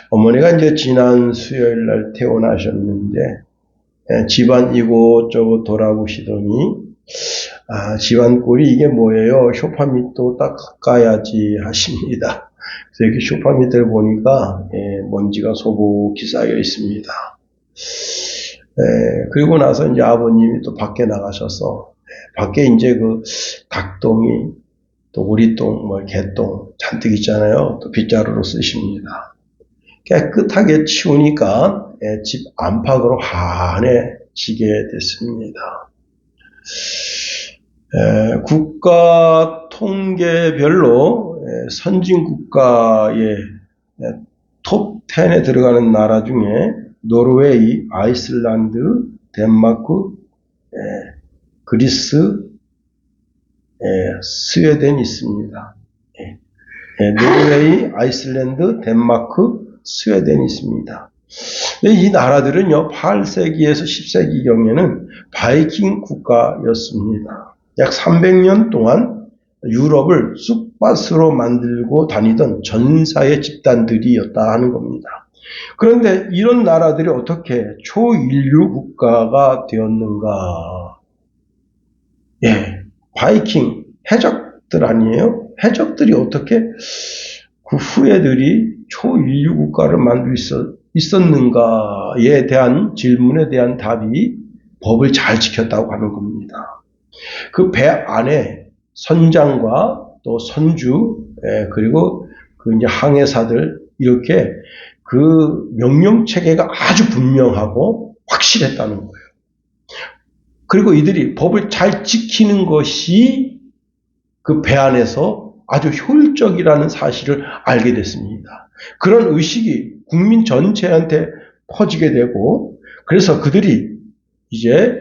어머니가 이제 지난 수요일 날 퇴원하셨는데, 집안 이곳저곳 돌아보시더니, 집안 꼴이 이게 뭐예요? 소파 밑도 닦아야지 하십니다. 그래서 이렇게 소파 밑을 보니까, 먼지가 소복히 쌓여 있습니다. 그리고 나서 이제 아버님이 또 밖에 나가셔서, 밖에 이제 그 닭똥이, 또 오리똥, 개똥 잔뜩 있잖아요. 또 빗자루로 쓰십니다. 깨끗하게 치우니까 집 안팎으로 환해지게 됐습니다. 국가 통계별로 선진 국가의 톱10에 들어가는 나라 중에 노르웨이, 아이슬란드, 덴마크, 그리스, 스웨덴이 있습니다. 노르웨이, 아이슬란드, 덴마크, 스웨덴이 있습니다. 이 나라들은요, 8세기에서 10세기경에는 바이킹 국가였습니다. 약 300년 동안 유럽을 쑥밭으로 만들고 다니던 전사의 집단들이었다 하는 겁니다. 그런데 이런 나라들이 어떻게 초인류 국가가 되었는가? 바이킹, 해적들 아니에요? 해적들이 어떻게 그 후예들이 초인류 국가를 만들 수 있었는가에 대한 질문에 대한 답이 법을 잘 지켰다고 하는 겁니다. 그 배 안에 선장과 또 선주, 그리고 그 이제 항해사들, 이렇게 그 명령 체계가 아주 분명하고 확실했다는 거예요. 그리고 이들이 법을 잘 지키는 것이 그 배 안에서 아주 효율적이라는 사실을 알게 됐습니다. 그런 의식이 국민 전체한테 퍼지게 되고, 그래서 그들이 이제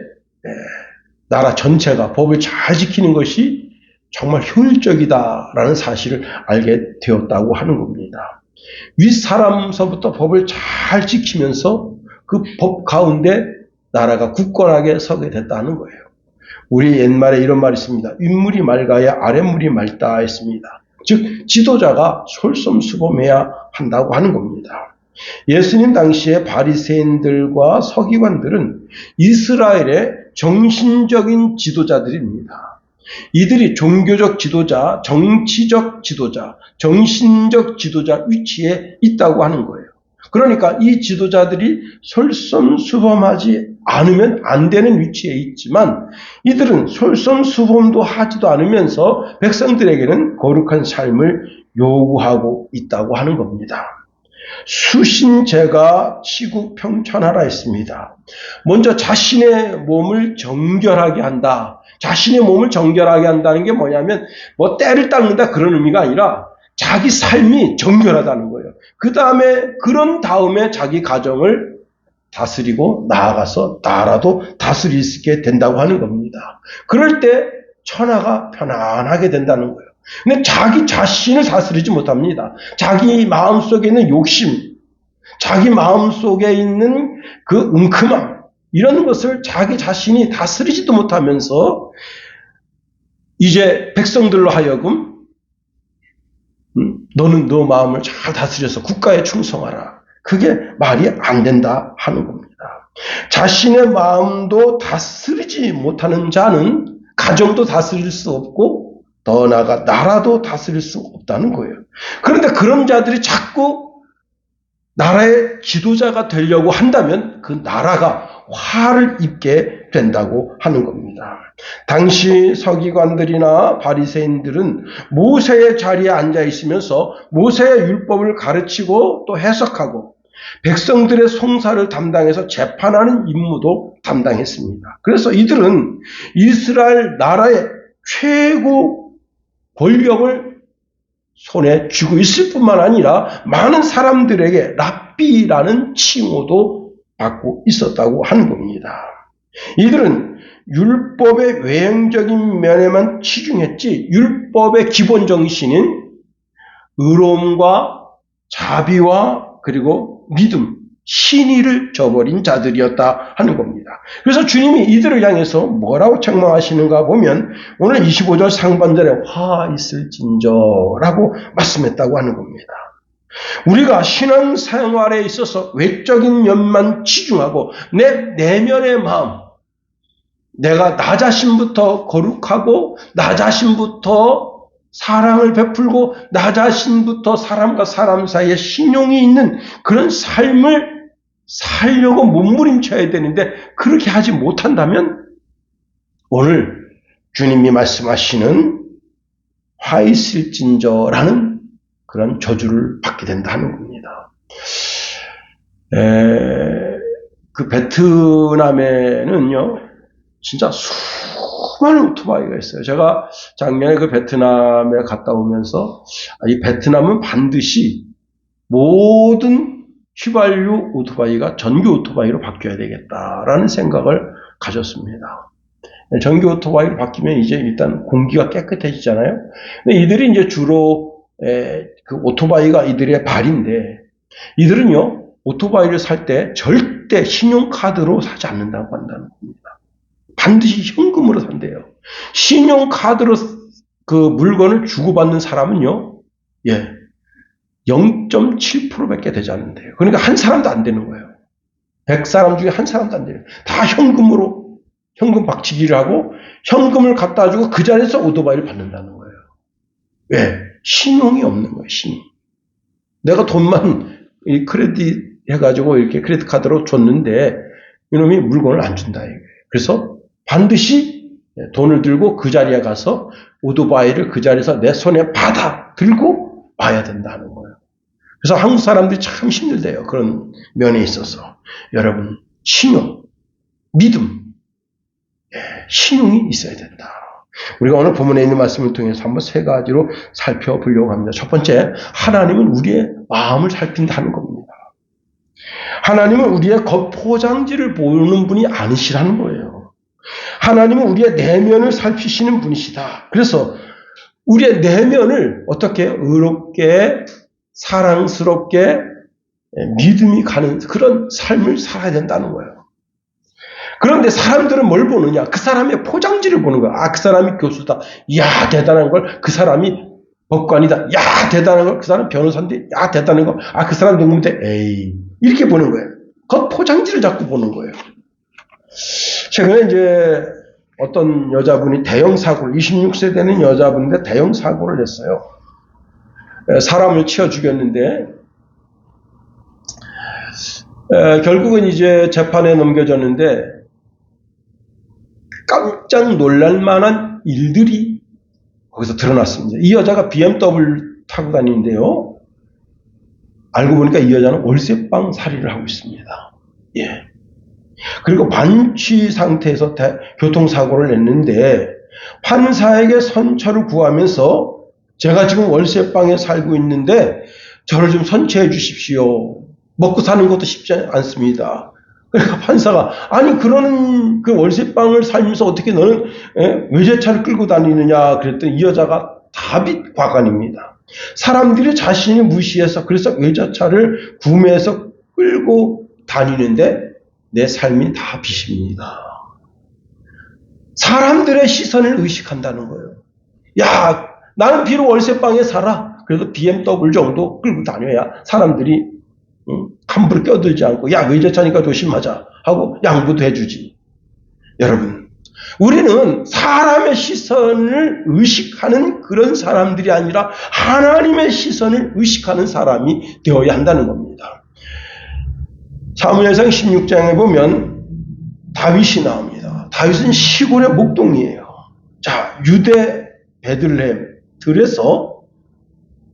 나라 전체가 법을 잘 지키는 것이 정말 효율적이다라는 사실을 알게 되었다고 하는 겁니다. 윗사람서부터 법을 잘 지키면서 그 법 가운데 나라가 굳건하게 서게 됐다는 거예요. 우리 옛말에 이런 말이 있습니다. 윗물이 맑아야 아랫물이 맑다 했습니다. 즉 지도자가 솔선수범해야 한다고 하는 겁니다. 예수님 당시에 바리새인들과 서기관들은 이스라엘의 정신적인 지도자들입니다. 이들이 종교적 지도자, 정치적 지도자, 정신적 지도자 위치에 있다고 하는 거예요. 그러니까 이 지도자들이 솔선수범하지 않으면 안 되는 위치에 있지만, 이들은 솔선수범도 하지도 않으면서 백성들에게는 거룩한 삶을 요구하고 있다고 하는 겁니다. 수신제가 치국평천하라 했습니다. 먼저 자신의 몸을 정결하게 한다. 자신의 몸을 정결하게 한다는 게 뭐냐면 때를 닦는다 그런 의미가 아니라 자기 삶이 정결하다는 거예요. 그런 다음에 자기 가정을 다스리고 나아가서 나라도 다스릴 수 있게 된다고 하는 겁니다. 그럴 때 천하가 편안하게 된다는 거예요. 근데 자기 자신을 다스리지 못합니다. 자기 마음속에 있는 욕심, 자기 마음속에 있는 그 은큼함, 이런 것을 자기 자신이 다스리지도 못하면서 이제 백성들로 하여금 너는 너 마음을 잘 다스려서 국가에 충성하라. 그게 말이 안 된다 하는 겁니다. 자신의 마음도 다스리지 못하는 자는 가정도 다스릴 수 없고 더 나아가 나라도 다스릴 수 없다는 거예요. 그런데 그런 자들이 자꾸 나라의 지도자가 되려고 한다면 그 나라가 화를 입게 된다고 하는 겁니다. 당시 서기관들이나 바리새인들은 모세의 자리에 앉아 있으면서 모세의 율법을 가르치고 또 해석하고 백성들의 송사를 담당해서 재판하는 임무도 담당했습니다. 그래서 이들은 이스라엘 나라의 최고 권력을 손에 쥐고 있을 뿐만 아니라 많은 사람들에게 랍비라는 칭호도 받고 있었다고 하는 겁니다. 이들은 율법의 외형적인 면에만 치중했지 율법의 기본 정신인 의로움과 자비와 그리고 믿음, 신의를 저버린 자들이었다 하는 겁니다. 그래서 주님이 이들을 향해서 뭐라고 책망하시는가 보면 오늘 25절 상반절에 화 있을진저라고 말씀했다고 하는 겁니다. 우리가 신앙생활에 있어서 외적인 면만 치중하고 내 내면의 마음, 내가 나 자신부터 거룩하고 나 자신부터 사랑을 베풀고 나 자신부터 사람과 사람 사이에 신용이 있는 그런 삶을 살려고 몸부림쳐야 되는데 그렇게 하지 못한다면 오늘 주님이 말씀하시는 화 있을진저라는 그런 저주를 받게 된다는 겁니다. 그 베트남에는요, 진짜 수많은 오토바이가 있어요. 제가 작년에 그 베트남에 갔다 오면서 이 베트남은 반드시 모든 휘발유 오토바이가 전기 오토바이로 바뀌어야 되겠다라는 생각을 가졌습니다. 전기 오토바이로 바뀌면 이제 일단 공기가 깨끗해지잖아요. 근데 이들이 이제 주로 그 오토바이가 이들의 발인데 이들은요 오토바이를 살 때 절대 신용카드로 사지 않는다고 한다는 겁니다. 반드시 현금으로 산대요. 신용카드로 그 물건을 주고받는 사람은요, 0.7%밖에 되지 않는데요. 그러니까 한 사람도 안 되는 거예요. 100사람 중에 한 사람도 안 돼요. 다 현금으로, 현금 박치기를 하고, 현금을 갖다 주고 그 자리에서 오토바이를 받는다는 거예요. 왜? 신용이 없는 거예요, 신용. 내가 돈만 크레딧 해가지고 이렇게 크레딧 카드로 줬는데, 이놈이 물건을 안 준다, 이거예요. 그래서 반드시 돈을 들고 그 자리에 가서 오토바이를 그 자리에서 내 손에 받아 들고 와야 된다는 거예요. 그래서 한국 사람들이 참 힘들대요. 그런 면에 있어서. 여러분, 신용, 믿음, 신용이 있어야 된다. 우리가 오늘 본문에 있는 말씀을 통해서 한번 세 가지로 살펴보려고 합니다. 첫 번째, 하나님은 우리의 마음을 살핀다는 겁니다. 하나님은 우리의 겉포장지를 보는 분이 아니시라는 거예요. 하나님은 우리의 내면을 살피시는 분이시다. 그래서 우리의 내면을 어떻게 의롭게 사랑스럽게 믿음이 가는 그런 삶을 살아야 된다는 거예요. 그런데 사람들은 뭘 보느냐? 그 사람의 포장지를 보는 거야. 아, 그 사람이 교수다. 야, 대단한 걸. 그 사람이 법관이다. 야, 대단한 걸. 그 사람 변호사인데. 야, 대단한 걸. 아, 그 사람 누군데? 에이. 이렇게 보는 거예요. 그 포장지를 자꾸 보는 거예요. 최근에 이제 어떤 여자분이 대형 사고를, 26세 되는 여자분인데 대형 사고를 했어요. 사람을 치어 죽였는데, 결국은 이제 재판에 넘겨졌는데, 깜짝 놀랄 만한 일들이 거기서 드러났습니다. 이 여자가 BMW 타고 다니는데요. 알고 보니까 이 여자는 월세방 살이를 하고 있습니다. 예. 그리고 반취 상태에서 교통사고를 냈는데 판사에게 선처를 구하면서 제가 지금 월세방에 살고 있는데 저를 좀 선처해 주십시오. 먹고 사는 것도 쉽지 않습니다. 그러니까 판사가 아니 그러는 그 월세방을 살면서 어떻게 너는 외제차를 끌고 다니느냐 그랬더니 이 여자가 답이 과관입니다. 사람들이 자신이 무시해서 그래서 외제차를 구매해서 끌고 다니는데 내 삶이 다 빚입니다. 사람들의 시선을 의식한다는 거예요. 야, 나는 비록 월세방에 살아. 그래도 BMW 정도 끌고 다녀야 사람들이 함부로 껴들지 않고 야, 외제차니까 조심하자 하고 양보도 해주지. 여러분, 우리는 사람의 시선을 의식하는 그런 사람들이 아니라 하나님의 시선을 의식하는 사람이 되어야 한다는 겁니다. 사무엘상 16장에 보면 다윗이 나옵니다. 다윗은 시골의 목동이에요. 자, 유대 베들레헴 들에서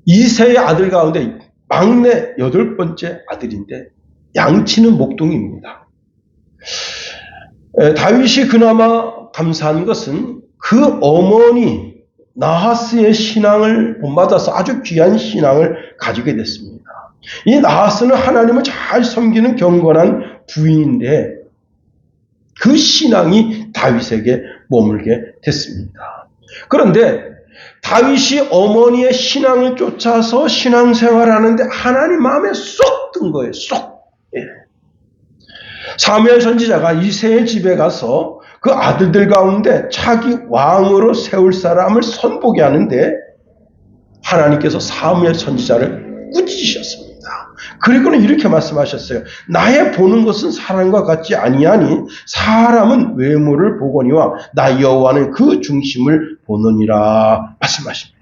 이세의 아들 가운데 막내 8번째 아들인데 양치는 목동입니다. 다윗이 그나마 감사한 것은 그 어머니 나하스의 신앙을 본받아서 아주 귀한 신앙을 가지게 됐습니다. 이 나하스는 하나님을 잘 섬기는 경건한 부인인데 그 신앙이 다윗에게 머물게 됐습니다. 그런데 다윗이 어머니의 신앙을 쫓아서 신앙생활을 하는데 하나님 마음에 쏙 든 거예요. 쏙. 예. 사무엘 선지자가 이새의 집에 가서 그 아들들 가운데 차기 왕으로 세울 사람을 선보게 하는데 하나님께서 사무엘 선지자를 꾸짖으셨습니다. 그리고는 이렇게 말씀하셨어요. 나의 보는 것은 사람과 같지 아니하니 사람은 외모를 보거니와 나 여호와는 그 중심을 보느니라 말씀하십니다.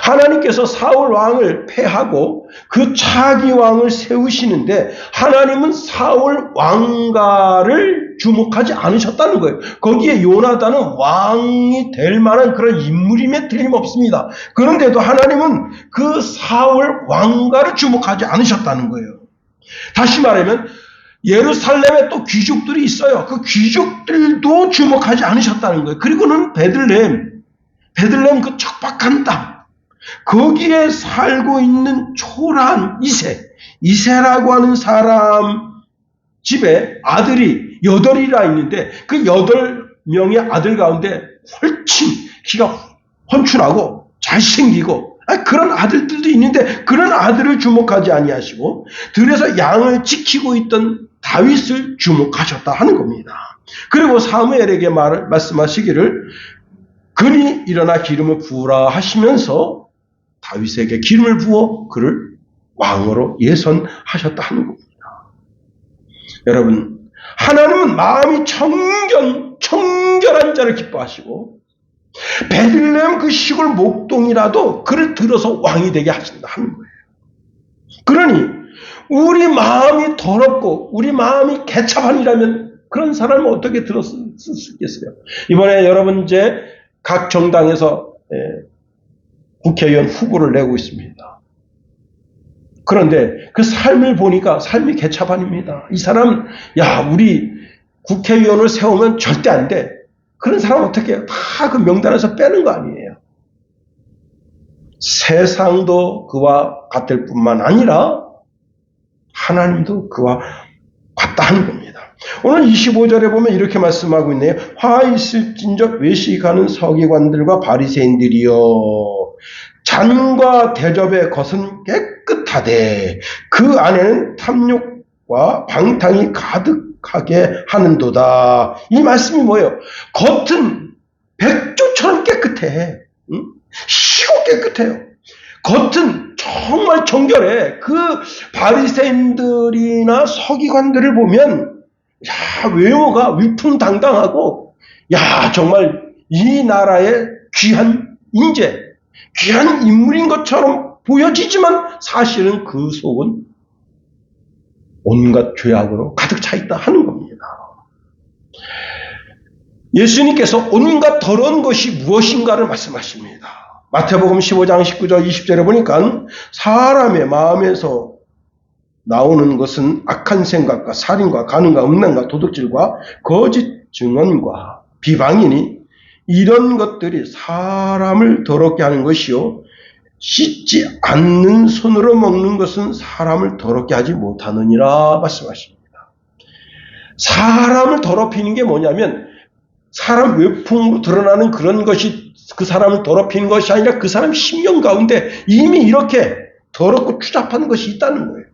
하나님께서 사울 왕을 패하고 그 차기 왕을 세우시는데 하나님은 사울 왕가를 주목하지 않으셨다는 거예요. 거기에 요나단은 왕이 될 만한 그런 인물임에 틀림없습니다. 그런데도 하나님은 그 사울 왕가를 주목하지 않으셨다는 거예요. 다시 말하면 예루살렘에 또 귀족들이 있어요. 그 귀족들도 주목하지 않으셨다는 거예요. 그리고는 베들레헴 그 척박한 땅, 거기에 살고 있는 초라한 이세라고 하는 사람 집에 아들이 8이나 있는데 그 8명의 아들 가운데 훨씬 키가 훤출하고 잘생기고 그런 아들들도 있는데 그런 아들을 주목하지 아니하시고 들에서 양을 지키고 있던 다윗을 주목하셨다 하는 겁니다. 그리고 사무엘에게 말씀하시기를 그니 일어나 기름을 부으라 하시면서 다윗에게 기름을 부어 그를 왕으로 예선하셨다 하는 겁니다. 여러분, 하나님은 마음이 청결한 자를 기뻐하시고 베들레헴 그 시골 목동이라도 그를 들어서 왕이 되게 하신다 하는 거예요. 그러니 우리 마음이 더럽고 우리 마음이 개차반이라면 그런 사람은 어떻게 들었을 수 있겠어요? 이번에 여러분 이제 각 정당에서 국회의원 후보를 내고 있습니다. 그런데 그 삶을 보니까 삶이 개차반입니다. 이 사람, 우리 국회의원을 세우면 절대 안 돼. 그런 사람 어떻게 해요? 다 그 명단에서 빼는 거 아니에요. 세상도 그와 같을 뿐만 아니라 하나님도 그와 같다 하는 겁니다. 오늘 25절에 보면 이렇게 말씀하고 있네요. 화 있을진저 외식하는 서기관들과 바리새인들이여 잔과 대접의 것은 깨끗하되 그 안에는 탐욕과 방탕이 가득하게 하는도다. 이 말씀이 뭐예요? 겉은 백조처럼 깨끗해. 시고 깨끗해요. 겉은 정말 정결해. 그 바리새인들이나 서기관들을 보면 외모가 위풍당당하고 정말 이 나라의 귀한 인재, 귀한 인물인 것처럼 보여지지만 사실은 그 속은 온갖 죄악으로 가득 차 있다 하는 겁니다. 예수님께서 온갖 더러운 것이 무엇인가를 말씀하십니다. 마태복음 15장 19절 20절에 보니까 사람의 마음에서 나오는 것은 악한 생각과 살인과 간음과 음란과 도둑질과 거짓 증언과 비방이니 이런 것들이 사람을 더럽게 하는 것이요 씻지 않는 손으로 먹는 것은 사람을 더럽게 하지 못하느니라 말씀하십니다. 사람을 더럽히는 게 뭐냐면 사람 외풍으로 드러나는 그런 것이 그 사람을 더럽히는 것이 아니라 그 사람 심령 가운데 이미 이렇게 더럽고 추잡한 것이 있다는 거예요.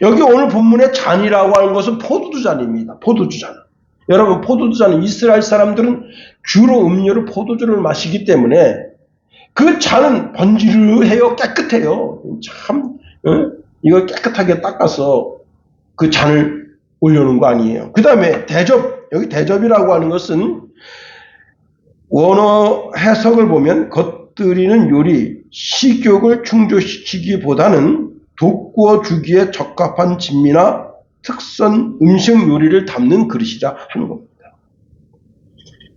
여기 오늘 본문의 잔이라고 하는 것은 포도주잔입니다. 포도주잔. 여러분, 포도주잔은 이스라엘 사람들은 주로 음료로 포도주를 마시기 때문에 그 잔은 번지르해요. 깨끗해요. 참 이걸 깨끗하게 닦아서 그 잔을 올려놓은 거 아니에요. 그 다음에 대접. 여기 대접이라고 하는 것은 원어 해석을 보면 겉들이는 요리, 식욕을 충족시키기보다는 돋구어 주기에 적합한 진미나 특선 음식 요리를 담는 그릇이라 하는 겁니다.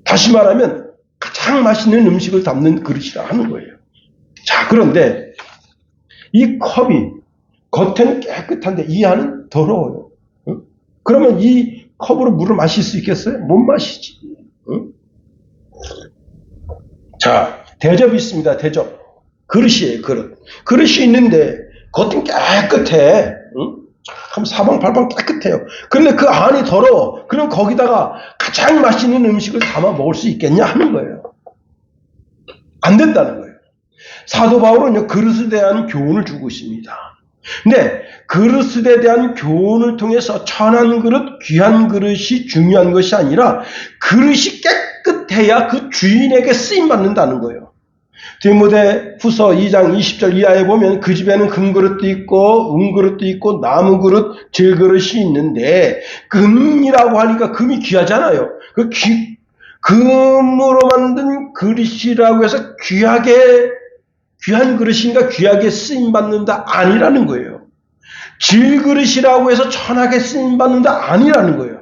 다시 말하면 가장 맛있는 음식을 담는 그릇이라 하는 거예요. 자, 그런데 이 컵이 겉에는 깨끗한데 이 안은 더러워요. 그러면 이 컵으로 물을 마실 수 있겠어요? 못 마시지. 자, 대접이 있습니다. 대접. 그릇이에요. 그릇. 그릇이 있는데 겉은 깨끗해. 참 사방팔방 깨끗해요. 그런데 그 안이 더러워. 그럼 거기다가 가장 맛있는 음식을 담아 먹을 수 있겠냐 하는 거예요. 안 된다는 거예요. 사도 바울은 그릇에 대한 교훈을 주고 있습니다. 근데 그릇에 대한 교훈을 통해서 천한 그릇, 귀한 그릇이 중요한 것이 아니라 그릇이 깨끗해야 그 주인에게 쓰임 받는다는 거예요. 디모데후서 2장 20절 이하에 보면 그 집에는 금그릇도 있고 은그릇도 있고 나무그릇, 질그릇이 있는데 금이라고 하니까 금이 귀하잖아요. 금으로 만든 그릇이라고 해서 귀한 그릇인가 귀하게 쓰임받는다 아니라는 거예요. 질그릇이라고 해서 천하게 쓰임받는다 아니라는 거예요.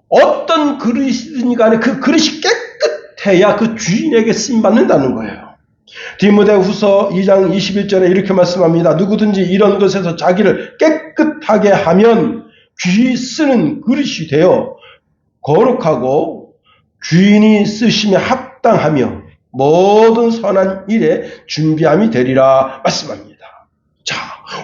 어떤 그릇이든 간에 그 그릇이 깨끗해야 그 주인에게 쓰임받는다는 거예요. 디모데후서 2장 21절에 이렇게 말씀합니다. 누구든지 이런 것에서 자기를 깨끗하게 하면 귀 쓰는 그릇이 되어 거룩하고 주인이 쓰심에 합당하며 모든 선한 일에 준비함이 되리라 말씀합니다. 자,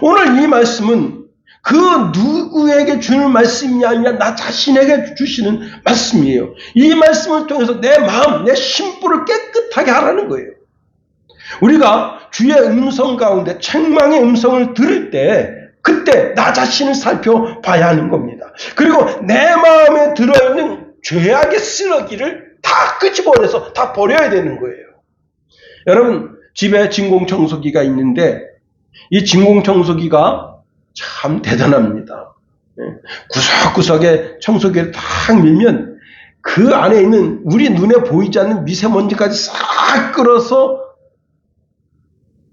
오늘 이 말씀은 그 누구에게 주는 말씀이 아니라 나 자신에게 주시는 말씀이에요. 이 말씀을 통해서 내 마음, 내 심부를 깨끗하게 하라는 거예요. 우리가 주의 음성 가운데 책망의 음성을 들을 때 그때 나 자신을 살펴봐야 하는 겁니다. 그리고 내 마음에 들어있는 죄악의 쓰레기를 다 끄집어내서 다 버려야 되는 거예요. 여러분, 집에 진공청소기가 있는데 이 진공청소기가 참 대단합니다. 구석구석에 청소기를 탁 밀면 그 안에 있는 우리 눈에 보이지 않는 미세먼지까지 싹 끌어서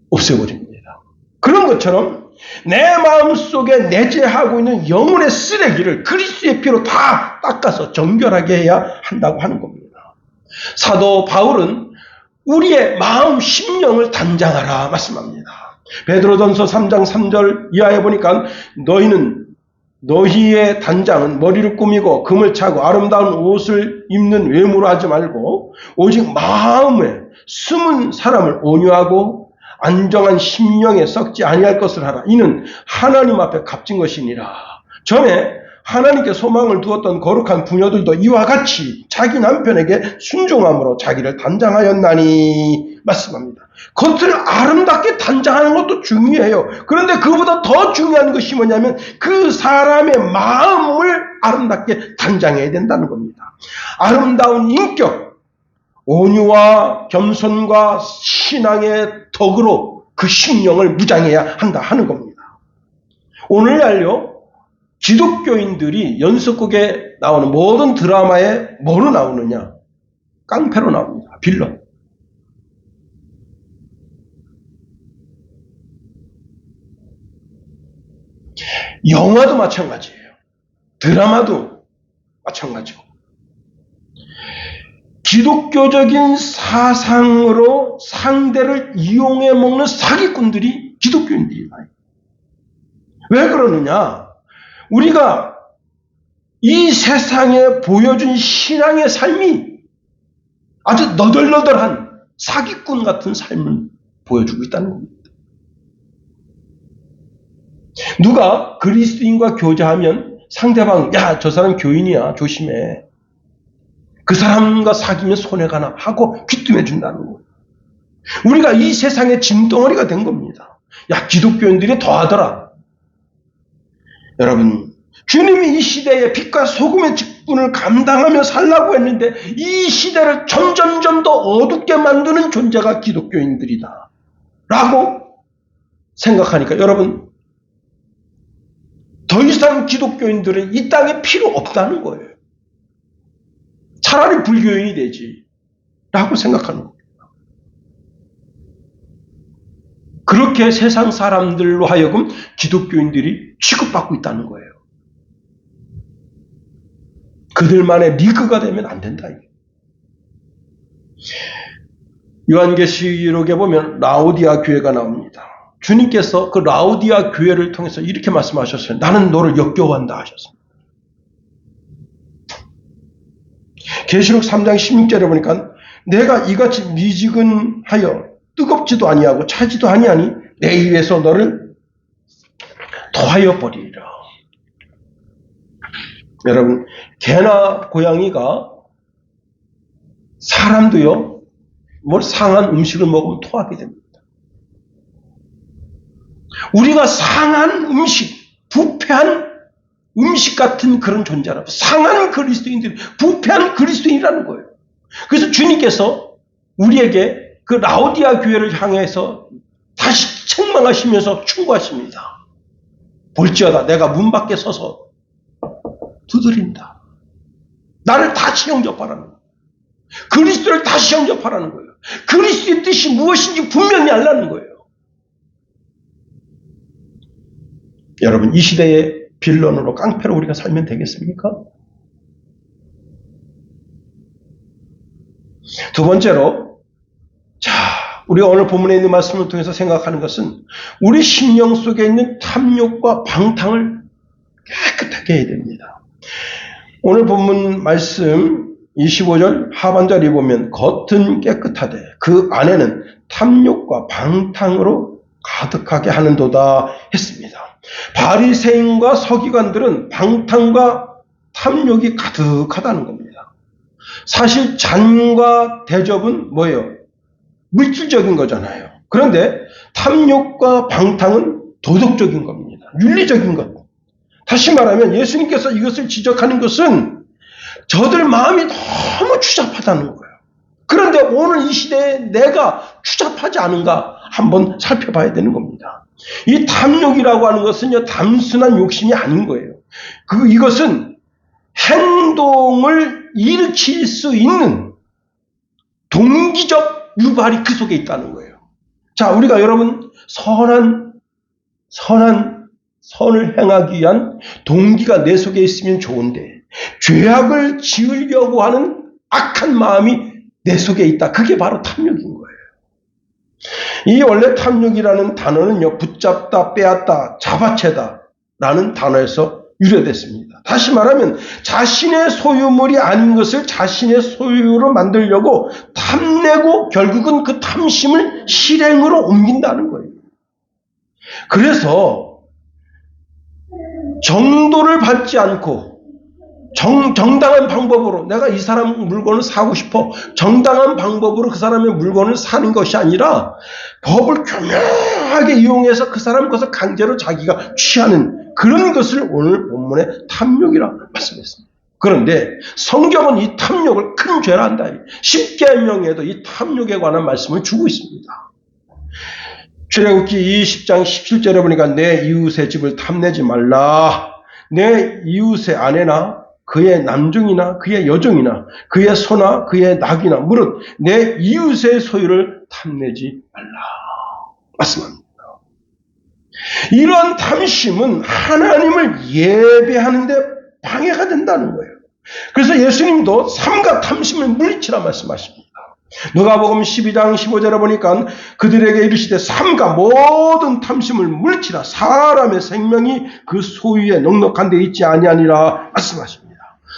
없애버립니다. 그런 것처럼 내 마음속에 내재하고 있는 영혼의 쓰레기를 그리스도의 피로 다 닦아서 정결하게 해야 한다고 하는 겁니다. 사도 바울은 우리의 마음 심령을 단장하라 말씀합니다. 베드로전서 3장 3절 이하에 보니까 너희의 단장은 머리를 꾸미고 금을 차고 아름다운 옷을 입는 외모로 하지 말고 오직 마음에 숨은 사람을 온유하고 안정한 심령에 썩지 아니할 것을 하라. 이는 하나님 앞에 값진 것이니라. 전에 하나님께 소망을 두었던 거룩한 부녀들도 이와 같이 자기 남편에게 순종함으로 자기를 단장하였나니 말씀합니다. 겉을 아름답게 단장하는 것도 중요해요. 그런데 그보다 더 중요한 것이 뭐냐면 그 사람의 마음을 아름답게 단장해야 된다는 겁니다. 아름다운 인격, 온유와 겸손과 신앙의 덕으로 그 심령을 무장해야 한다 하는 겁니다. 오늘날요, 기독교인들이 연속극에 나오는 모든 드라마에 뭐로 나오느냐? 깡패로 나옵니다. 빌런. 영화도 마찬가지예요. 드라마도 마찬가지고. 기독교적인 사상으로 상대를 이용해 먹는 사기꾼들이 기독교인들이에요. 왜 그러느냐? 우리가 이 세상에 보여준 신앙의 삶이 아주 너덜너덜한 사기꾼 같은 삶을 보여주고 있다는 겁니다. 누가 그리스도인과 교제하면 상대방, 야, 저 사람 교인이야, 조심해. 그 사람과 사귀면 손해가 나 하고 귀뜸해 준다는 거예요. 우리가 이 세상의 짐덩어리가 된 겁니다. 야, 기독교인들이 더하더라. 여러분, 주님이 이 시대에 빛과 소금의 직분을 감당하며 살라고 했는데 이 시대를 점점점 더 어둡게 만드는 존재가 기독교인들이다 라고 생각하니까 여러분, 더 이상 기독교인들은 이 땅에 필요 없다는 거예요. 차라리 불교인이 되지 라고 생각하는 겁니다. 그렇게 세상 사람들로 하여금 기독교인들이 취급받고 있다는 거예요. 그들만의 리그가 되면 안 된다. 요한계시록에 보면 라오디아 교회가 나옵니다. 주님께서 그 라오디아 교회를 통해서 이렇게 말씀하셨어요. 나는 너를 역겨워한다 하셨습니다. 계시록 3장 16절에 보니까 내가 이같이 미지근하여 뜨겁지도 아니하고 차지도 아니하니 내 입에서 너를 토하여 버리리라. 여러분, 개나 고양이가 사람도요, 뭘 상한 음식을 먹으면 토하게 됩니다. 우리가 상한 음식, 부패한 음식 같은 그런 존재라고. 상한 그리스도인들이 부패한 그리스도인이라는 거예요. 그래서 주님께서 우리에게 그 라오디아 교회를 향해서 다시 책망하시면서 충고하십니다. 볼지어다 내가 문 밖에 서서 두드린다. 나를 다시 영접하라는 거예요. 그리스도를 다시 영접하라는 거예요. 그리스도의 뜻이 무엇인지 분명히 알라는 거예요. 여러분, 이 시대의 빌런으로 깡패로 우리가 살면 되겠습니까? 두 번째로, 우리가 오늘 본문에 있는 말씀을 통해서 생각하는 것은 우리 심령 속에 있는 탐욕과 방탕을 깨끗하게 해야 됩니다. 오늘 본문 말씀 25절 하반절에 보면 겉은 깨끗하되 그 안에는 탐욕과 방탕으로 가득하게 하는도다 했습니다. 바리새인과 서기관들은 방탕과 탐욕이 가득하다는 겁니다. 사실 잔과 대접은 뭐예요? 물질적인 거잖아요. 그런데 탐욕과 방탕은 도덕적인 겁니다. 윤리적인 것. 다시 말하면 예수님께서 이것을 지적하는 것은 저들 마음이 너무 추잡하다는 거예요. 그런데 오늘 이 시대에 내가 추잡하지 않은가 한번 살펴봐야 되는 겁니다. 이 탐욕이라고 하는 것은요, 단순한 욕심이 아닌 거예요. 이것은 행동을 일으킬 수 있는 동기적 유발이 그 속에 있다는 거예요. 자, 우리가 여러분 선을 행하기 위한 동기가 내 속에 있으면 좋은데 죄악을 지으려고 하는 악한 마음이 내 속에 있다. 그게 바로 탐욕인 거예요. 이 원래 탐욕이라는 단어는요, 붙잡다, 빼앗다, 잡아채다 라는 단어에서 유래됐습니다. 다시 말하면 자신의 소유물이 아닌 것을 자신의 소유로 만들려고 탐내고 결국은 그 탐심을 실행으로 옮긴다는 거예요. 그래서 정도를 받지 않고 정당한 방법으로 내가 이 사람 물건을 사고 싶어 정당한 방법으로 그 사람의 물건을 사는 것이 아니라 법을 교묘하게 이용해서 그 사람 것을 강제로 자기가 취하는 그런 것을 오늘 본문에 탐욕이라고 말씀했습니다. 그런데 성경은 이 탐욕을 큰 죄라 한다. 십계명에도 이 탐욕에 관한 말씀을 주고 있습니다. 출애굽기 20장 17절에 보니까 내 이웃의 집을 탐내지 말라. 내 이웃의 아내나 그의 남종이나 그의 여종이나 그의 소나 그의 낙이나 무릇 내 이웃의 소유를 탐내지 말라 말씀합니다. 이러한 탐심은 하나님을 예배하는데 방해가 된다는 거예요. 그래서 예수님도 삼가 탐심을 물리치라 말씀하십니다. 누가복음 12장 15절에 보니까 그들에게 이르시되 삼가 모든 탐심을 물리치라. 사람의 생명이 그 소유에 넉넉한 데 있지 아니하니라 말씀하십니다.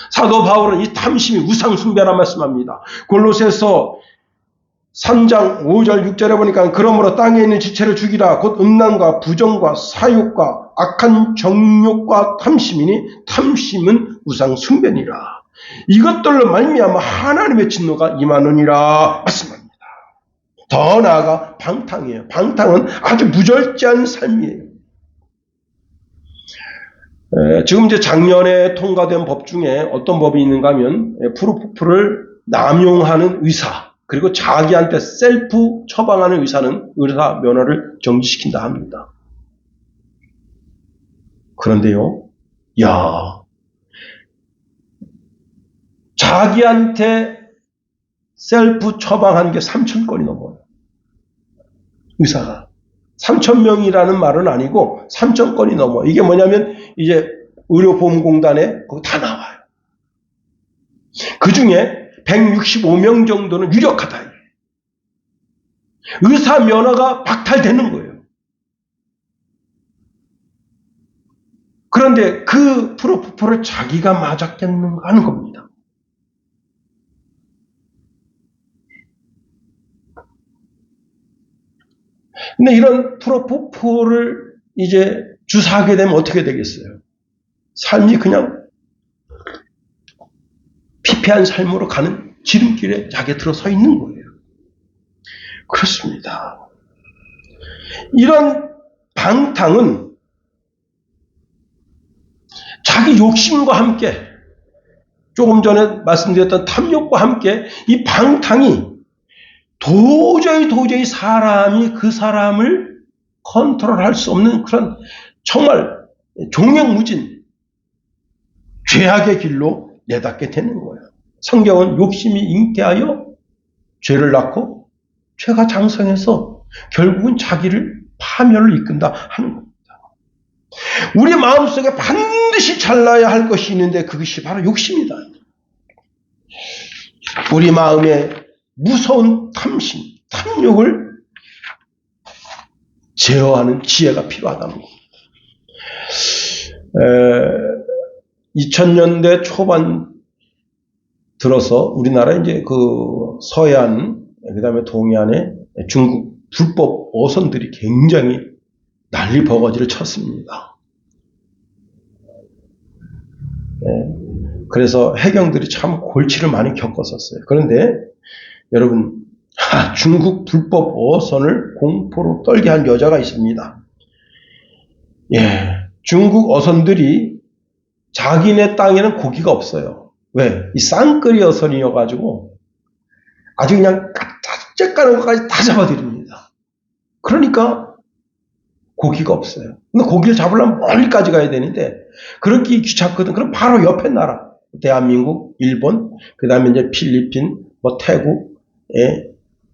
사도 바울은 이 탐심이 우상 숭배라 말씀합니다. 골로새서 3장 5절 6절에 보니까 그러므로 땅에 있는 지체를 죽이라. 곧 음란과 부정과 사욕과 악한 정욕과 탐심이니 탐심은 우상 숭배니라. 이것들로 말미암아 하나님의 진노가 임하느니라 말씀합니다. 더 나아가 방탕이에요. 방탕은 아주 무절제한 삶이에요. 지금 이제 작년에 통과된 법 중에 어떤 법이 있는가 하면 프로포폴을 남용하는 의사 그리고 자기한테 셀프 처방하는 의사는 의사 면허를 정지시킨다 합니다. 그런데요, 자기한테 셀프 처방한 게 3,000건이 넘어요. 의사가. 3,000명이라는 말은 아니고 3,000건이 넘어. 이게 뭐냐면 이제 의료보험공단에 거기 다 나와요. 그 중에 165명 정도는 유력하다. 의사 면허가 박탈되는 거예요. 그런데 그 프로포폴을 자기가 맞았겠는가 하는 겁니다. 근데 이런 프로포폴을 이제 주사하게 되면 어떻게 되겠어요? 삶이 그냥 피폐한 삶으로 가는 지름길에 자기가 들어서 있는 거예요. 그렇습니다. 이런 방탕은 자기 욕심과 함께 조금 전에 말씀드렸던 탐욕과 함께 이 방탕이 도저히 사람이 그 사람을 컨트롤할 수 없는 그런 정말 종횡무진 죄악의 길로 내닫게 되는 거예요. 성경은 욕심이 잉태하여 죄를 낳고 죄가 장성해서 결국은 자기를 파멸로 이끈다 하는 겁니다. 우리 마음속에 반드시 잘라야 할 것이 있는데 그것이 바로 욕심이다. 우리 마음에 무서운 탐심, 탐욕을 제어하는 지혜가 필요하다는 겁니다. 2000년대 초반 들어서 우리나라 이제 그 서해안, 그 다음에 동해안에 중국 불법 어선들이 굉장히 난리 버거지를 쳤습니다. 그래서 해경들이 참 골치를 많이 겪었었어요. 그런데 여러분, 중국 불법 어선을 공포로 떨게 한 여자가 있습니다. 중국 어선들이 자기네 땅에는 고기가 없어요. 왜? 이 쌍끌이 어선이어가지고 아주 그냥 짝짝가는 것까지 다 잡아들입니다. 그러니까 고기가 없어요. 근데 고기를 잡으려면 멀리까지 가야 되는데 그렇게 귀찮거든. 그럼 바로 옆에 나라, 대한민국, 일본, 그 다음에 이제 필리핀, 태국,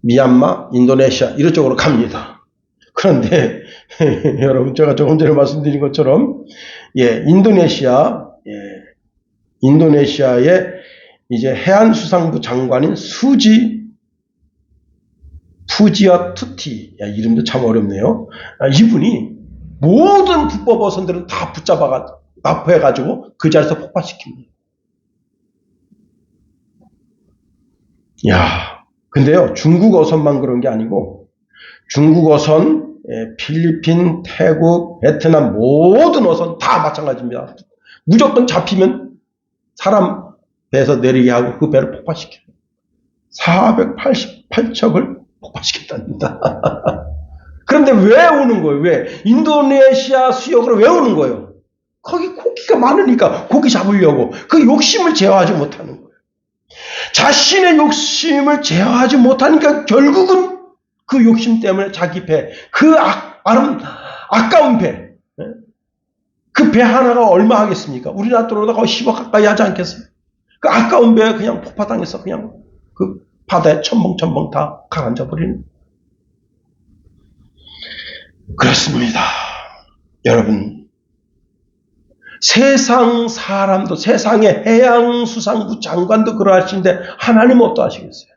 미얀마, 인도네시아 이런 쪽으로 갑니다. 그런데 여러분 제가 조금 전에 말씀드린 것처럼 인도네시아의 이제 해안수산부 장관인 푸지아투티, 이름도 참 어렵네요. 이분이 모든 불법 어선들은 다 납부해가지고 그 자리에서 폭파시킵니다. 근데요, 중국 어선만 그런 게 아니고 중국 어선, 필리핀, 태국, 베트남 모든 어선 다 마찬가지입니다. 무조건 잡히면 사람 배에서 내리게 하고 그 배를 폭파시켜요. 488척을 폭파시켰답니다. 그런데 왜 오는 거예요? 왜? 인도네시아 수역으로 왜 오는 거예요? 거기 고기가 많으니까 고기 잡으려고. 그 욕심을 제어하지 못하는 거예요. 자신의 욕심을 제어하지 못하니까 결국은 그 욕심 때문에 자기 배, 그 아까운 배, 그 배 하나가 얼마 하겠습니까? 우리나라 돈으로 거의 10억 가까이 하지 않겠어요? 그 아까운 배에 그냥 폭파당해서 그냥 그 바다에 첨벙첨벙 다 가라앉아버리는. 그렇습니다. 여러분, 세상 사람도, 세상의 해양수산부 장관도 그러하시는데 하나님은 어떠하시겠어요?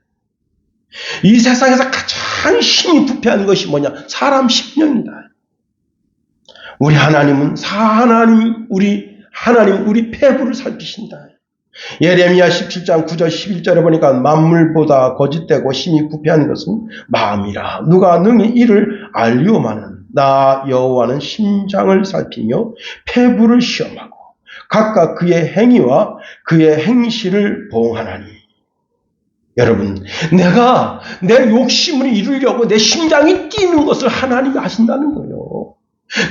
이 세상에서 가장 힘이 부패하는 것이 뭐냐? 사람 심령이다. 우리 하나님은 우리 폐부를 살피신다. 예레미야 17장 9절 11절에 보니까 만물보다 거짓되고 심히 부패하는 것은 마음이라. 누가 능히 이를 알리오마는 나 여호와는 심장을 살피며 폐부를 시험하고 각각 그의 행위와 그의 행실을 보응하나니. 여러분, 내가 내 욕심을 이루려고 내 심장이 뛰는 것을 하나님이 아신다는 거예요.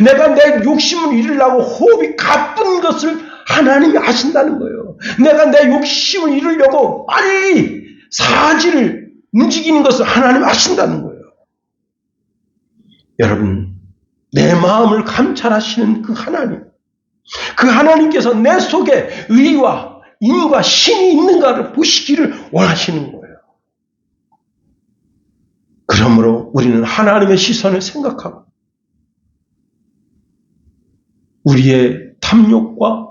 내가 내 욕심을 이루려고 호흡이 가쁜 것을 하나님이 아신다는 거예요. 내가 내 욕심을 이루려고 빨리 사지를 움직이는 것을 하나님이 아신다는 거예요. 여러분, 내 마음을 감찰하시는 그 하나님께서 내 속에 의와 인과 신이 있는가를 보시기를 원하시는 거예요. 그러므로 우리는 하나님의 시선을 생각하고 우리의 탐욕과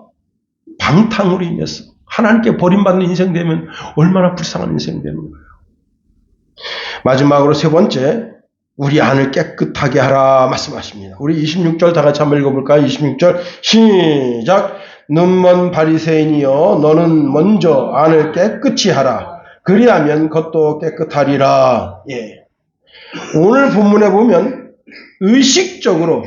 방탕으로 인해서 하나님께 버림받는 인생 되면 얼마나 불쌍한 인생 되는 거예요. 마지막으로 세 번째, 우리 안을 깨끗하게 하라 말씀하십니다. 우리 26절 다 같이 한번 읽어볼까요? 26절 시작. 눈먼 바리새인이여 너는 먼저 안을 깨끗이 하라. 그리하면 겉도 깨끗하리라. 오늘 본문에 보면 의식적으로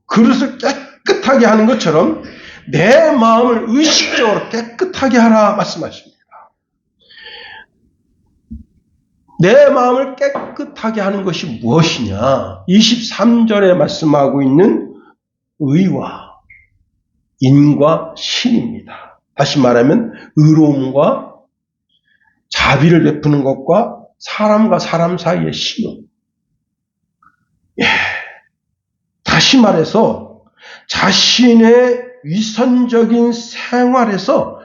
그릇을 깨끗하게 하는 것처럼 내 마음을 의식적으로 깨끗하게 하라 말씀하십니다. 내 마음을 깨끗하게 하는 것이 무엇이냐? 23절에 말씀하고 있는 의와 인과 신입니다. 다시 말하면 의로움과 자비를 베푸는 것과 사람과 사람 사이의 신용. 예. 다시 말해서 자신의 위선적인 생활에서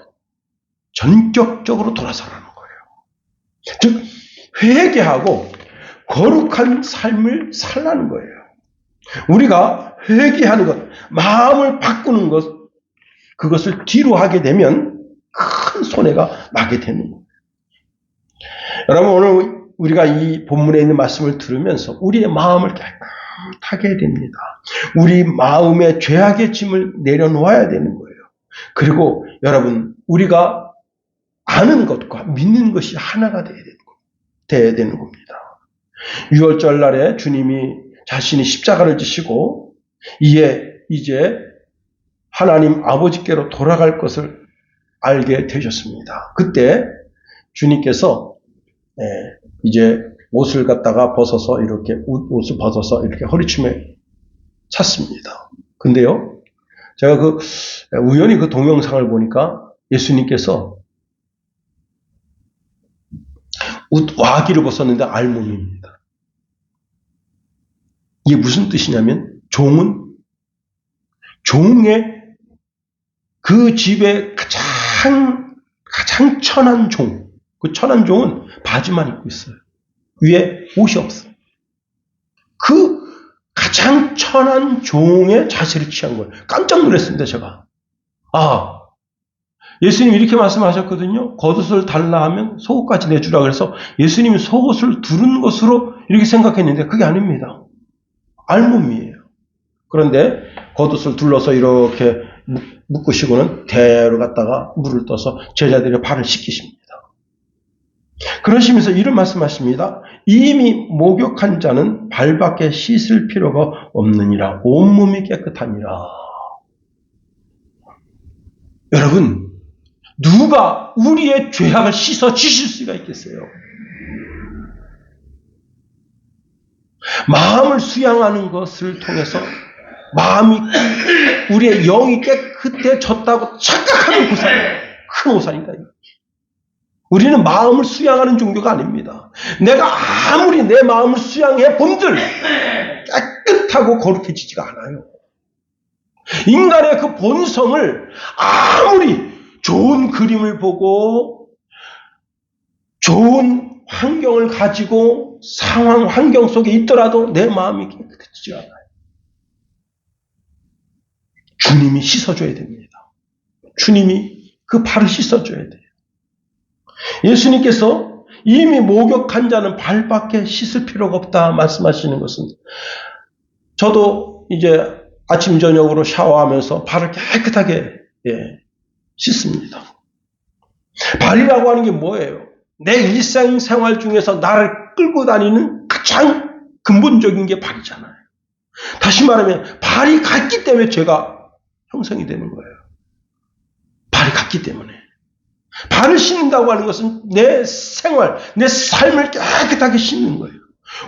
전격적으로 돌아서라는 거예요. 즉 회개하고 거룩한 삶을 살라는 거예요. 우리가 회개하는 것, 마음을 바꾸는 것, 그것을 뒤로 하게 되면 큰 손해가 나게 되는 거예요. 여러분, 오늘 우리가 이 본문에 있는 말씀을 들으면서 우리의 마음을 깨끗하게 해야 됩니다. 우리 마음의 죄악의 짐을 내려놓아야 되는 거예요. 그리고 여러분, 우리가 아는 것과 믿는 것이 하나가 돼야 되는 겁니다. 유월절 날에 주님이 자신이 십자가를 지시고 이제 하나님 아버지께로 돌아갈 것을 알게 되셨습니다. 그때 주님께서 이제 옷을 갖다가 벗어서 이렇게 옷을 벗어서 이렇게 허리춤에 찼습니다. 근데요, 제가 우연히 그 동영상을 보니까 예수님께서 와기를 벗었는데 알몸입니다. 이게 무슨 뜻이냐면 종의 그 집의 가장 천한 종, 그 천한 종은 바지만 입고 있어요. 위에 옷이 없어요. 그 가장 천한 종의 자세를 취한 거예요. 깜짝 놀랐습니다, 제가. 예수님이 이렇게 말씀하셨거든요. 겉옷을 달라 하면 속옷까지 내주라 그래서 예수님이 속옷을 두른 것으로 이렇게 생각했는데 그게 아닙니다. 알몸이에요. 그런데 겉옷을 둘러서 이렇게 묶으시고는 대로 갖다가 물을 떠서 제자들의 발을 씻기십니다. 그러시면서 이런 말씀하십니다. 이미 목욕한 자는 발밖에 씻을 필요가 없느니라. 온몸이 깨끗하니라. 여러분, 누가 우리의 죄악을 씻어 주실 수가 있겠어요? 마음을 수양하는 것을 통해서 우리의 영이 깨끗해졌다고 착각하는 큰 오산이다. 우리는 마음을 수양하는 종교가 아닙니다. 내가 아무리 내 마음을 수양해 본들 깨끗하고 거룩해지지가 않아요. 인간의 그 본성을 아무리 좋은 그림을 보고 좋은 환경을 가지고 환경 속에 있더라도 내 마음이 깨끗해지지 않아요. 주님이 씻어줘야 됩니다. 주님이 그 발을 씻어줘야 돼요. 예수님께서 이미 목욕한 자는 발밖에 씻을 필요가 없다 말씀하시는 것은 저도 이제 아침 저녁으로 샤워하면서 발을 깨끗하게 씻습니다. 발이라고 하는 게 뭐예요? 내 일상생활 중에서 나를 끌고 다니는 가장 근본적인 게 발이잖아요. 다시 말하면 발이 갔기 때문에 죄가 형성이 되는 거예요. 발이 갔기 때문에. 발을 씻는다고 하는 것은 내 생활, 내 삶을 깨끗하게 씻는 거예요.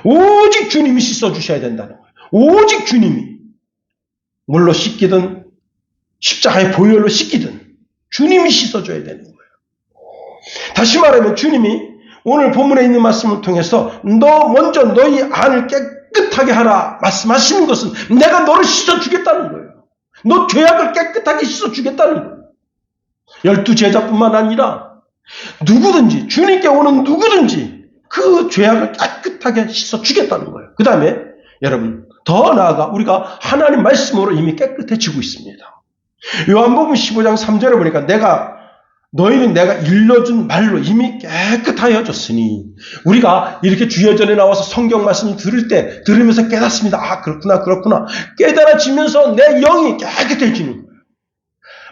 오직 주님이 씻어주셔야 된다는 거예요. 오직 주님이. 물로 씻기든 십자가의 보혈로 씻기든 주님이 씻어줘야 되는 거예요. 다시 말하면 주님이 오늘 본문에 있는 말씀을 통해서 먼저 너희 안을 깨끗하게 하라 말씀하시는 것은 내가 너를 씻어주겠다는 거예요. 너 죄악을 깨끗하게 씻어주겠다는 거예요. 12제자뿐만 아니라 누구든지 주님께 오는 누구든지 그 죄악을 깨끗하게 씻어주겠다는 거예요. 그 다음에 여러분 더 나아가 우리가 하나님 말씀으로 이미 깨끗해지고 있습니다. 요한복음 15장 3절에 보니까 너희는 내가 일러준 말로 이미 깨끗하여졌으니 우리가 이렇게 주여전에 나와서 성경 말씀을 들으면서 깨닫습니다. 그렇구나 깨달아지면서 내 영이 깨끗해지는 거예요.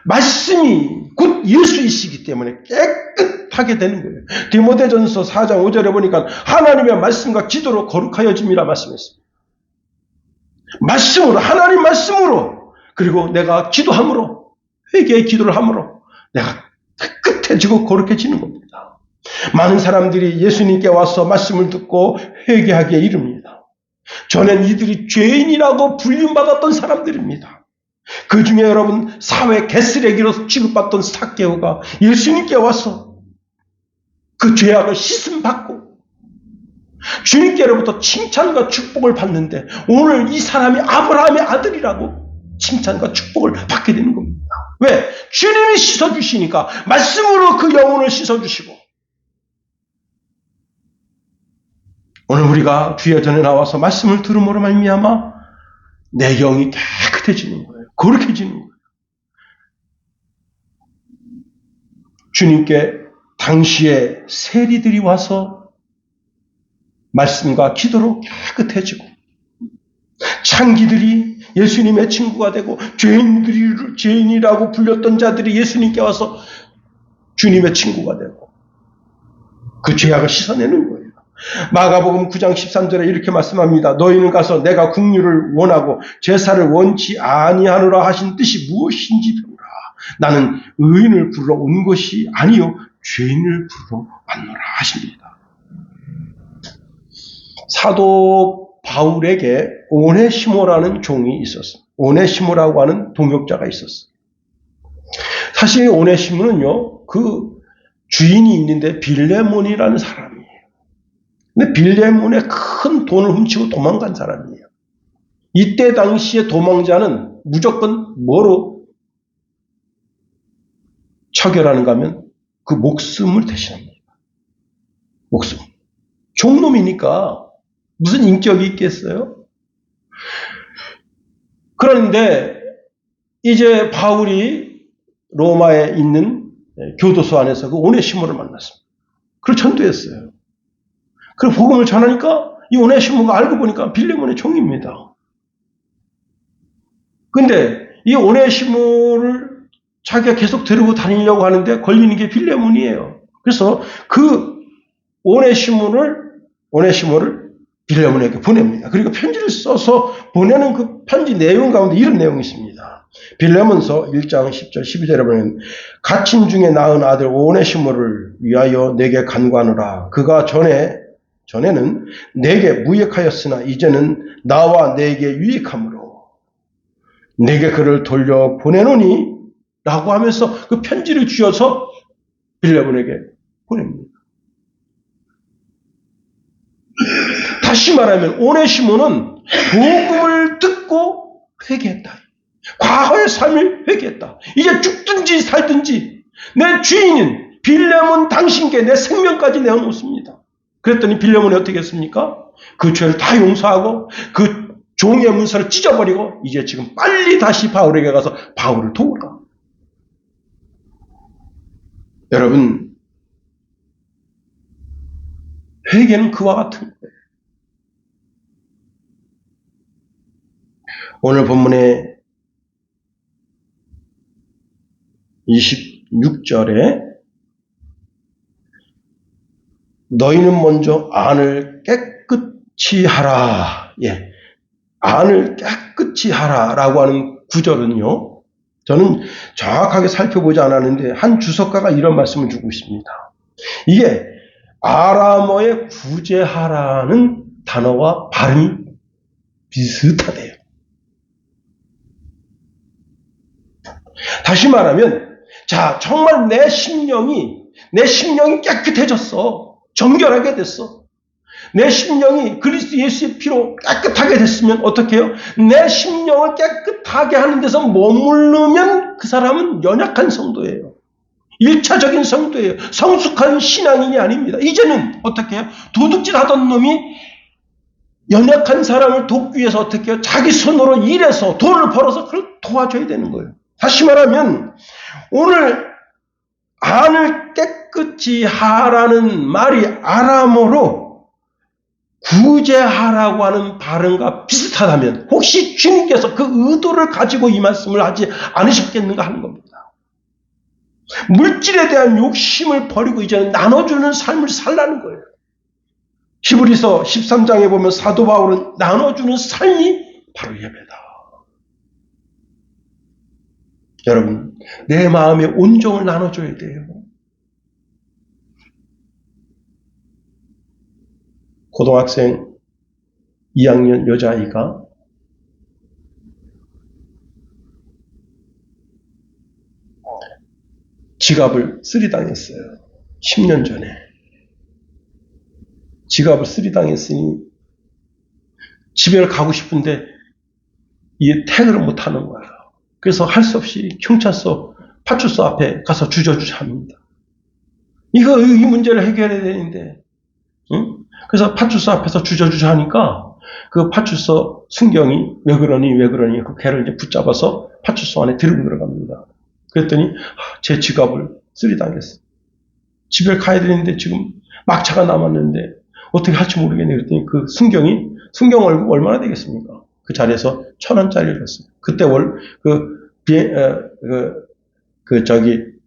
말씀이 곧 예수이시기 때문에 깨끗하게 되는 거예요. 디모데전서 4장 5절에 보니까 하나님의 말씀과 기도로 거룩하여짐이라 말씀했습니다. 말씀으로, 하나님 말씀으로, 그리고 내가 기도함으로, 회개의 기도를 함으로 내가 깨끗해지고 거룩해지는 겁니다. 많은 사람들이 예수님께 와서 말씀을 듣고 회개하기에 이릅니다. 전엔 이들이 죄인이라고 불림받았던 사람들입니다. 그 중에 여러분 사회 개쓰레기로 취급받던 삭개오가 예수님께 와서 그 죄악을 씻음받고 주님께로부터 칭찬과 축복을 받는데 오늘 이 사람이 아브라함의 아들이라고 칭찬과 축복을 받게 되는 겁니다. 왜? 주님이 씻어주시니까 말씀으로 그 영혼을 씻어주시고 오늘 우리가 주의 전에 나와서 말씀을 들음으로 말미암아 내 영이 깨끗해지는 거예요. 거룩해지는 거예요. 주님께 당시에 세리들이 와서 말씀과 기도로 깨끗해지고 창기들이 예수님의 친구가 되고 죄인이라고 불렸던 자들이 예수님께 와서 주님의 친구가 되고 그 죄악을 씻어내는 거예요. 마가복음 9장 13절에 이렇게 말씀합니다. 너희는 가서 내가 긍휼을 원하고 제사를 원치 아니하노라 하신 뜻이 무엇인지 배우라. 나는 의인을 부르러 온 것이 아니요 죄인을 부르러 왔노라 하십니다. 사도 바울에게 오네시모라는 종이 있었습니다. 오네시모라고 하는 동역자가 있었어요. 사실 오네시모는요, 그 주인이 있는데 빌레몬이라는 사람이에요. 근데 빌레몬의 큰 돈을 훔치고 도망간 사람이에요. 이때 당시에 도망자는 무조건 뭐로 처결하는가 하면 그 목숨을 대신합니다. 목숨. 종놈이니까 무슨 인격이 있겠어요? 그런데 이제 바울이 로마에 있는 교도소 안에서 그 오네시모를 만났습니다. 그걸 전도했어요. 그리고 복음을 전하니까 이 오네시모가 알고 보니까 빌레몬의 종입니다. 근데 이 오네시모를 자기가 계속 데리고 다니려고 하는데 걸리는 게 빌레몬이에요. 그래서 그 오네시모를 빌레몬에게 보냅니다. 그리고 편지를 써서 보내는 그 편지 내용 가운데 이런 내용이 있습니다. 빌레몬서 1장 10절 12절에 보면 갇힌 중에 낳은 아들 오네시모를 위하여 내게 간구하노라. 그가 전에는 내게 무익하였으나 이제는 나와 내게 유익함으로 내게 그를 돌려 보내노니 라고 하면서 그 편지를 쥐어서 빌레몬에게 보냅니다. 다시 말하면 오네시모는 복음을 듣고 회개했다. 과거의 삶을 회개했다. 이제 죽든지 살든지 내 주인인 빌레몬 당신께 내 생명까지 내어놓습니다. 그랬더니 빌레몬이 어떻게 했습니까? 그 죄를 다 용서하고 그 종의 문서를 찢어버리고 이제 지금 빨리 다시 바울에게 가서 바울을 도우라. 여러분, 회개는 그와 같은 거예요. 오늘 본문의 26절에 너희는 먼저 안을 깨끗이 하라. 예, 안을 깨끗이 하라라고 하는 구절은요. 저는 정확하게 살펴보지 않았는데 한 주석가가 이런 말씀을 주고 있습니다. 이게 아람어의 구제하라는 단어와 발음이 비슷하대요. 다시 말하면, 자, 정말 내 심령이 깨끗해졌어. 정결하게 됐어. 내 심령이 그리스도 예수의 피로 깨끗하게 됐으면 어떻게 해요? 내 심령을 깨끗하게 하는 데서 머무르면 그 사람은 연약한 성도예요. 1차적인 성도예요. 성숙한 신앙인이 아닙니다. 이제는 어떻게 해요? 도둑질 하던 놈이 연약한 사람을 돕기 위해서 어떻게 해요? 자기 손으로 일해서 돈을 벌어서 그걸 도와줘야 되는 거예요. 다시 말하면 오늘 안을 깨끗이 하라는 말이 아람어로 구제하라고 하는 발음과 비슷하다면 혹시 주님께서 그 의도를 가지고 이 말씀을 하지 않으셨겠는가 하는 겁니다. 물질에 대한 욕심을 버리고 이제는 나눠주는 삶을 살라는 거예요. 히브리서 13장에 보면 사도 바울은 나눠주는 삶이 바로 예배다. 여러분, 내 마음의 온종을 나눠줘야 돼요. 고등학생 2학년 여자아이가 지갑을 쓰리당했어요. 10년 전에. 지갑을 쓰리당했으니 집에 가고 싶은데 이 태그를 못하는 거야. 그래서 할 수 없이 경찰서, 파출소 앞에 가서 주저주저 합니다. 이 문제를 해결해야 되는데, 응? 그래서 파출소 앞에서 주저주저 하니까 그 파출소 순경이 왜 그러니 그 걔를 이제 붙잡아서 파출소 안에 들어갑니다. 그랬더니 제 지갑을 쓰리당했어. 집에 가야 되는데 지금 막차가 남았는데 어떻게 할지 모르겠네. 그랬더니 그 순경 월급 얼마나 되겠습니까? 그 자리에서 1,000원짜리를 줬어요. 그때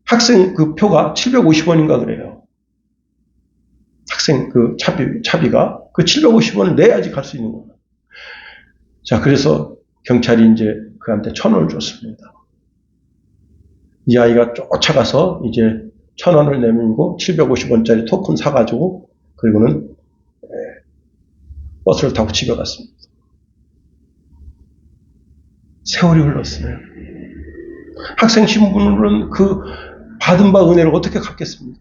학생 그 표가 750원인가 그래요. 학생 그 차비가 그 750원을 내야지 갈 수 있는 거예요. 자, 그래서 경찰이 이제 그한테 1,000원을 줬습니다. 이 아이가 쫓아가서 이제 1,000원을 내밀고 750원짜리 토큰 사가지고 그리고는 버스를 타고 집에 갔습니다. 세월이 흘렀어요. 학생 신분으로는 그 받은 바 은혜를 어떻게 갚겠습니까?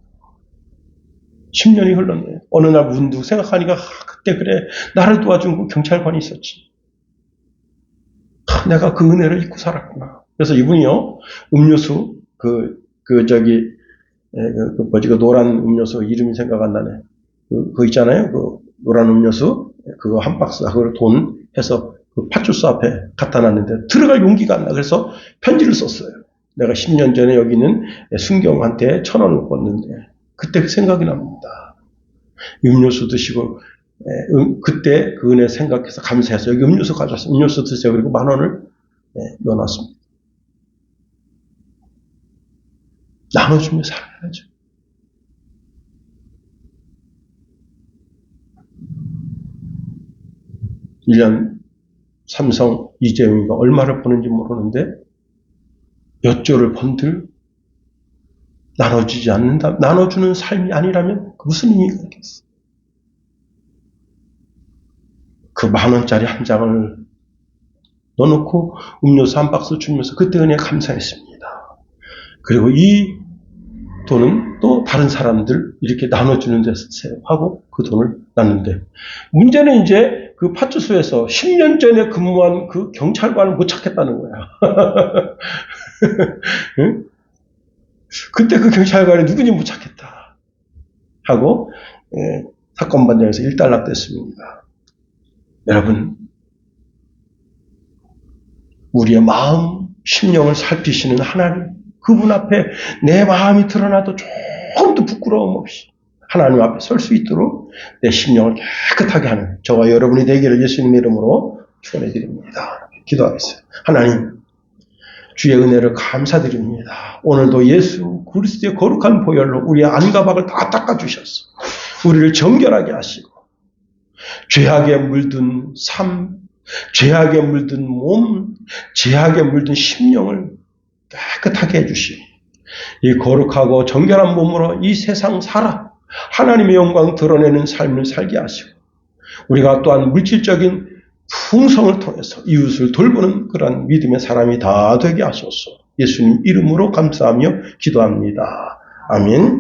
10년이 흘렀네요. 어느 날 문득 생각하니까 그때 그래 나를 도와준 그 경찰관이 있었지. 내가 그 은혜를 잊고 살았구나. 그래서 이분이요 음료수 그 노란 음료수 이름이 생각 안 나네. 그거 있잖아요. 그 노란 음료수 그거 한 박스 그걸 돈 해서 그 파출소 앞에 갖다 놨는데 들어갈 용기가 안 나. 그래서 편지를 썼어요. 내가 10년 전에 여기 있는 순경한테 1,000원을 꿨는데 그때 그 생각이 납니다. 음료수 드시고 그때 그 은혜 생각해서 감사해서 여기 음료수 가져왔어요. 음료수 드세요. 그리고 10,000원을 넣어놨습니다. 나눠주며 살아야죠. (1년) 삼성 이재용이가 얼마를 버는지 모르는데 몇 조를 번들 나눠주지 않는다. 나눠주는 삶이 아니라면 무슨 의미가 있겠어? 그 10,000원짜리 한 장을 넣어놓고 음료수 한 박스 주면서 그때 은혜 감사했습니다. 그리고 이 돈은 또 다른 사람들 이렇게 나눠주는 데 쓰세요 하고 그 돈을 놨는데 문제는 이제 그 파출소에서 10년 전에 근무한 그 경찰관을 못 찾겠다는 거야. 응? 그때 그 경찰관이 누군지 못 찾겠다 하고 사건 반장에서 일단락됐습니다. 여러분 우리의 마음 심령을 살피시는 하나님 그분 앞에 내 마음이 드러나도 조금도 부끄러움 없이 하나님 앞에 설 수 있도록 내 심령을 깨끗하게 하는 저와 여러분이 되기를 예수님의 이름으로 축원해 드립니다. 기도하겠어요. 하나님 주의 은혜를 감사드립니다. 오늘도 예수 그리스도의 거룩한 보혈로 우리의 안과 밖을 다 닦아주셨어. 우리를 정결하게 하시고 죄악에 물든 삶, 죄악에 물든 몸, 죄악에 물든 심령을 깨끗하게 해주시고 이 거룩하고 정결한 몸으로 이 세상 살아 하나님의 영광 드러내는 삶을 살게 하시고 우리가 또한 물질적인 풍성을 통해서 이웃을 돌보는 그런 믿음의 사람이 다 되게 하소서. 예수님 이름으로 감사하며 기도합니다. 아멘.